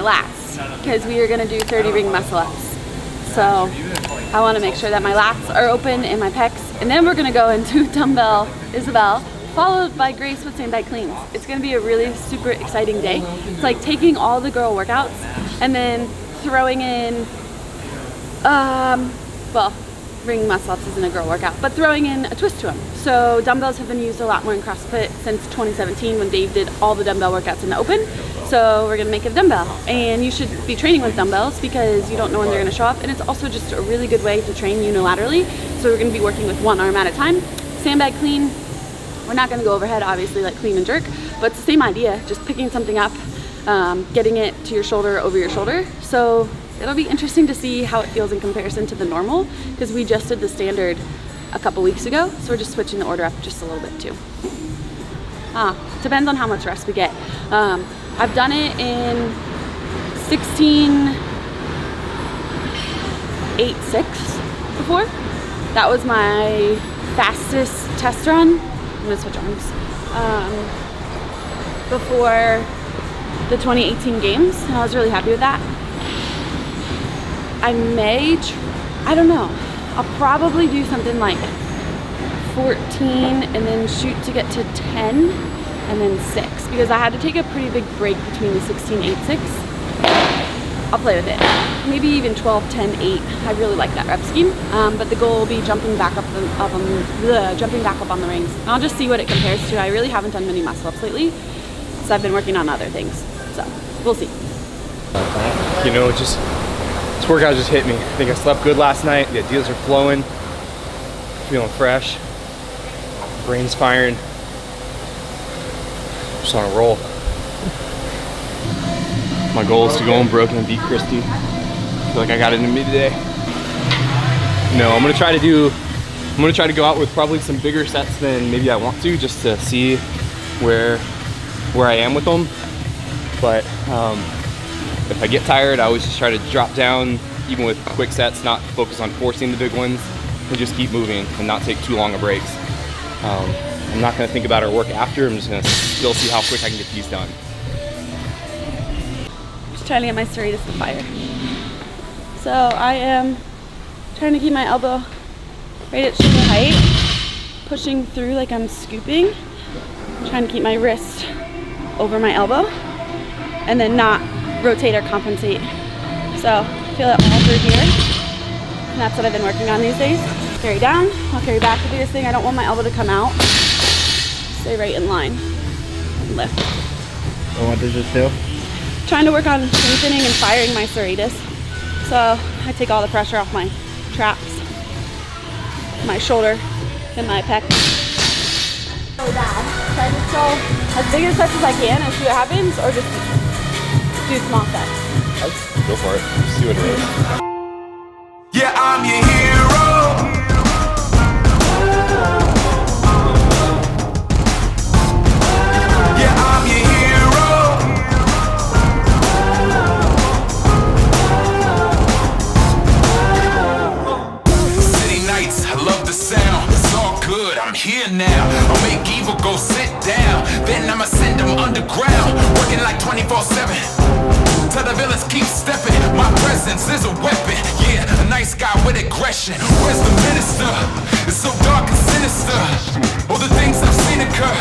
lats because we are gonna do 30 ring muscle ups. So I wanna make sure that my lats are open and my pecs, and then we're gonna go into dumbbell Isabel, followed by Grace with sandbag cleans. It's gonna be a really super exciting day. It's like taking all the girl workouts and then throwing in, well, ring muscle ups isn't a girl workout, but throwing in a twist to them. So dumbbells have been used a lot more in CrossFit since 2017 when Dave did all the dumbbell workouts in the open. So we're gonna make it a dumbbell, and you should be training with dumbbells because you don't know when they're gonna show up, and it's also just a really good way to train unilaterally. So we're gonna be working with one arm at a time. Sandbag clean, we're not gonna go overhead obviously like clean and jerk, but it's the same idea, just picking something up, getting it to your shoulder, over your shoulder. So it'll be interesting to see how it feels in comparison to the normal, because we just did the standard a couple weeks ago, so we're just switching the order up just a little bit too. Depends on how much rest we get. I've done it in 16:8.6 before. That was my fastest test run. I'm gonna switch arms. Before the 2018 games, and I was really happy with that. I don't know. I'll probably do something like 14 and then shoot to get to 10 and then 6, because I had to take a pretty big break between the 16:8.6. I'll play with it. Maybe even 12, 10, 8. I really like that rep scheme. But the goal will be jumping back up on the rings. And I'll just see what it compares to. I really haven't done many muscle ups lately, so I've been working on other things. So we'll see. You know, this workout just hit me. I think I slept good last night. The ideas are flowing. Feeling fresh. Brain's firing. Just on a roll. My goal is to go unbroken and beat Christy. I feel like I got it in me today. No, I'm gonna try to go out with probably some bigger sets than maybe I want to, just to see where I am with them. But if I get tired, I always just try to drop down, even with quick sets, not focus on forcing the big ones, and just keep moving and not take too long of breaks. I'm not gonna think about our work after. I'm just gonna still see how quick I can get these done. Just trying to get my serratus to fire. So I am trying to keep my elbow right at shoulder height, pushing through like I'm scooping, trying to keep my wrist over my elbow, and then not rotate or compensate. So feel that all through here, and that's what I've been working on these days. Carry down, I'll carry back. The biggest thing, I don't want my elbow to come out. Stay right in line and lift. And what does this do? Trying to work on strengthening and firing my serratus. So I take all the pressure off my traps, my shoulder, and my pec. So bad. Try to go as big a sets as I can and see what happens, or just do small sets. Let's go for it. See what it is. Yeah, I'm your hero. Yeah, I'm your hero. City nights, I love the sound. It's all good, I'm here now. I'll make evil go sit down. Then I'ma send them underground. Working like 24/7. Tell the villains keep stepping. My presence is a weapon. Yeah, a nice guy with aggression. Where's the minister? It's so dark and sinister. All the things I've seen occur.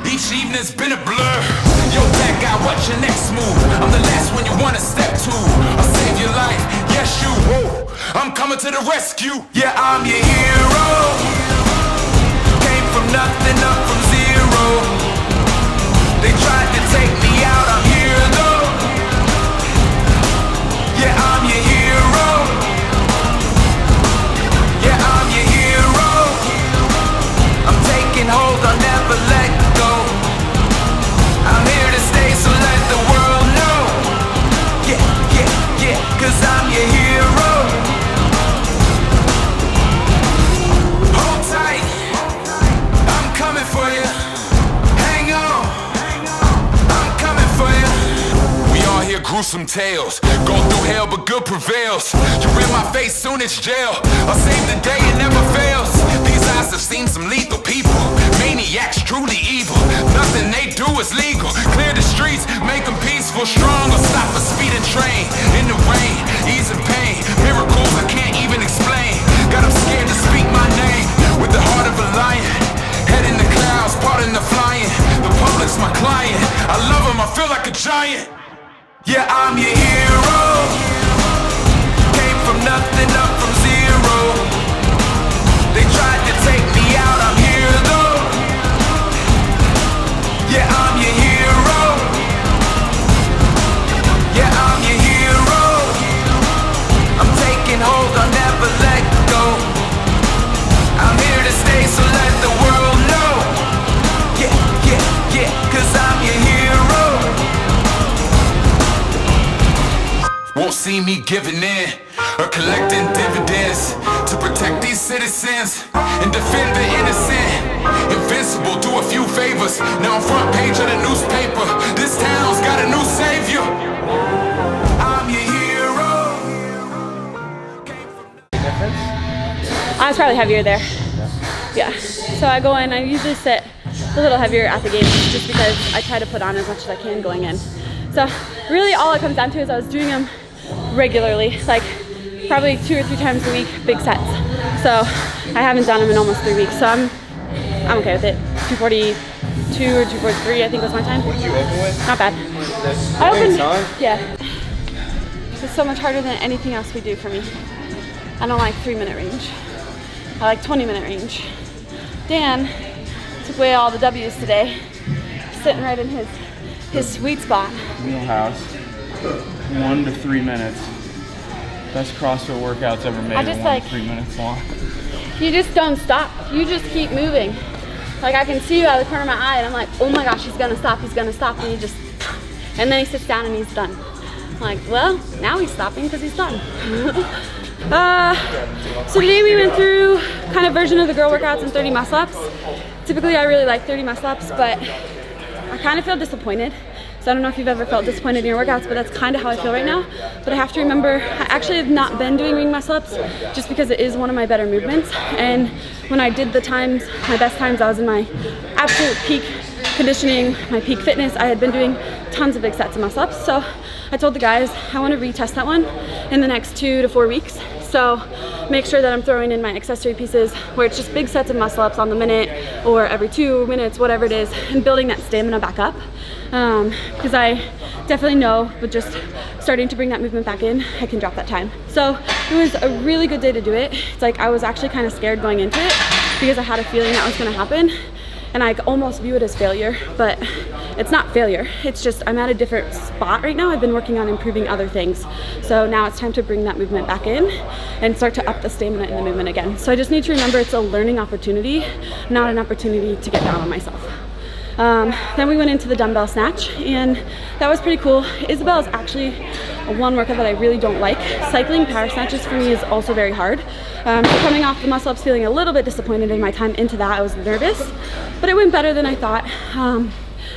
Each evening's been a blur. Yo, bad guy, what's your next move? I'm the last one you wanna step to. I'll save your life. Yes, you. Whoa. I'm coming to the rescue. Yeah, I'm your hero. Came from nothing, up from zero. They tried to take me out. I'm here though. Yeah, I'm your hero. Yeah, I'm your hero. I'm taking hold, I'll never let go. I'm here to stay, so let the world know. Yeah, yeah, yeah, 'cause I'm your hero. Hold tight, I'm coming for you. Hang on, I'm coming for you. We all hear gruesome tales. Going through hell, but good prevails. You're in my face, soon it's jail. I'll save the day, it never fails. These These eyes have seen some lethal people, maniacs truly evil. Nothing they do is legal. Clear the streets, make them peaceful, strong, or stop a speeding train. In the rain, easing pain, miracles I can't even explain. Got them scared to speak my name, with the heart of a lion. Head in the clouds, part in the flying. The public's my client, I love them, I feel like a giant. Yeah, I'm your hero. Came from nothing, up from zero. They tried to take me out, I'm here though. Yeah, I'm your hero. Yeah, I'm your hero. I'm taking hold, I'll never let go. I'm here to stay, so let the world know. Yeah, yeah, yeah, 'cause I'm your hero. Won't see me giving in or collecting dividends to protect these citizens and defend the innocent. Invincible, do a few favors. Now I'm front page of the newspaper. This town's got a new savior. I'm your hero. I was probably heavier there. Yeah. So I go in, I usually sit a little heavier at the games just because I try to put on as much as I can going in. So really all it comes down to is I was doing them regularly, like probably 2 or 3 times a week, big sets. So I haven't done them in almost 3 weeks. So I'm okay with it. 242 or 243, I think was my time. What did you open with? Not bad. That's I opened, time? yeah. It's so much harder than anything else we do for me. I don't like 3-minute range. I like 20-minute range. Dan took away all the W's today, sitting right in his sweet spot. Wheelhouse, 1 to 3 minutes. Best CrossFit workouts ever made. I just 1 to 3 minutes long. You just don't stop. You just keep moving. Like I can see you out of the corner of my eye and I'm like, oh my gosh, he's gonna stop, and you just, and then he sits down and he's done. I'm like, well, now he's stopping because he's done. So today we went through kind of version of the girl workouts and 30 muscle ups. Typically I really like 30 muscle ups, but I kind of feel disappointed. So I don't know if you've ever felt disappointed in your workouts, but that's kind of how I feel right now. But I have to remember, I actually have not been doing ring muscle ups just because it is one of my better movements. And when I did the times, my best times, I was in my absolute peak conditioning, my peak fitness. I had been doing tons of big sets of muscle ups. So I told the guys, I want to retest that one in the next 2 to 4 weeks. So make sure that I'm throwing in my accessory pieces where it's just big sets of muscle ups on the minute or every 2 minutes, whatever it is, and building that stamina back up. Because I definitely know with just starting to bring that movement back in, I can drop that time. So it was a really good day to do it. It's like I was actually kind of scared going into it because I had a feeling that was going to happen. And I almost view it as failure, but it's not failure. It's just I'm at a different spot right now. I've been working on improving other things. So now it's time to bring that movement back in and start to up the stamina in the movement again. So I just need to remember it's a learning opportunity, not an opportunity to get down on myself. Then we went into the dumbbell snatch and that was pretty cool. Isabel is actually one workout that I really don't like. Cycling power snatches for me is also very hard. So coming off the muscle ups feeling a little bit disappointed in my time into that, I was nervous, but it went better than I thought.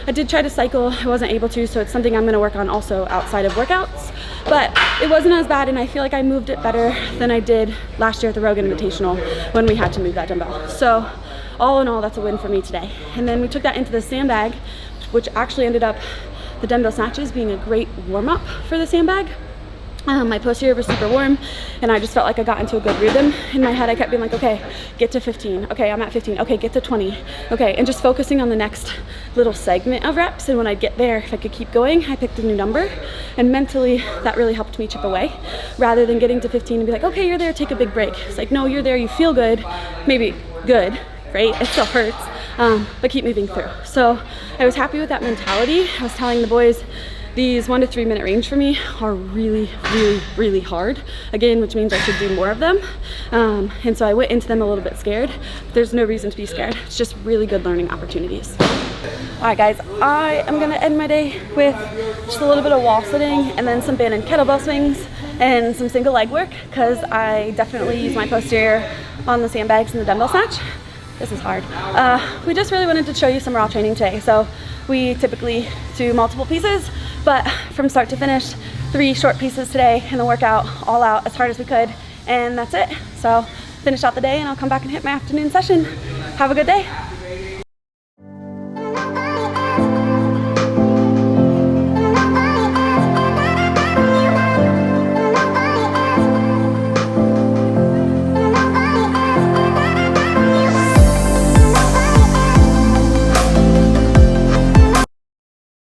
I did try to cycle, I wasn't able to, so it's something I'm gonna work on also outside of workouts, but it wasn't as bad and I feel like I moved it better than I did last year at the Rogan Invitational when we had to move that dumbbell. So all in all, that's a win for me today. And then we took that into the sandbag, which actually ended up the dumbbell snatches being a great warm-up for the sandbag. My posterior was super warm and I just felt like I got into a good rhythm. In my head I kept being like, okay, get to 15, okay, I'm at 15, okay, get to 20, okay, and just focusing on the next little segment of reps. And when I'd get there, if I could keep going, I picked a new number, and mentally that really helped me chip away rather than getting to 15 and be like, okay, you're there, take a big break. It's like, no, you're there, you feel good, maybe good, right? It still hurts, but keep moving through. So I was happy with that mentality. I was telling the boys, these 1 to 3 minute range for me are really, really, really hard. Again, which means I should do more of them. And so I went into them a little bit scared. But there's no reason to be scared. It's just really good learning opportunities. All right, guys, I am gonna end my day with just a little bit of wall sitting and then some band and kettlebell swings and some single leg work because I definitely use my posterior on the sandbags and the dumbbell snatch. This is hard. We just really wanted to show you some raw training today. So we typically do multiple pieces, but from start to finish, 3 short pieces today in the workout, all out as hard as we could, and that's it. So finish out the day, and I'll come back and hit my afternoon session. Have a good day.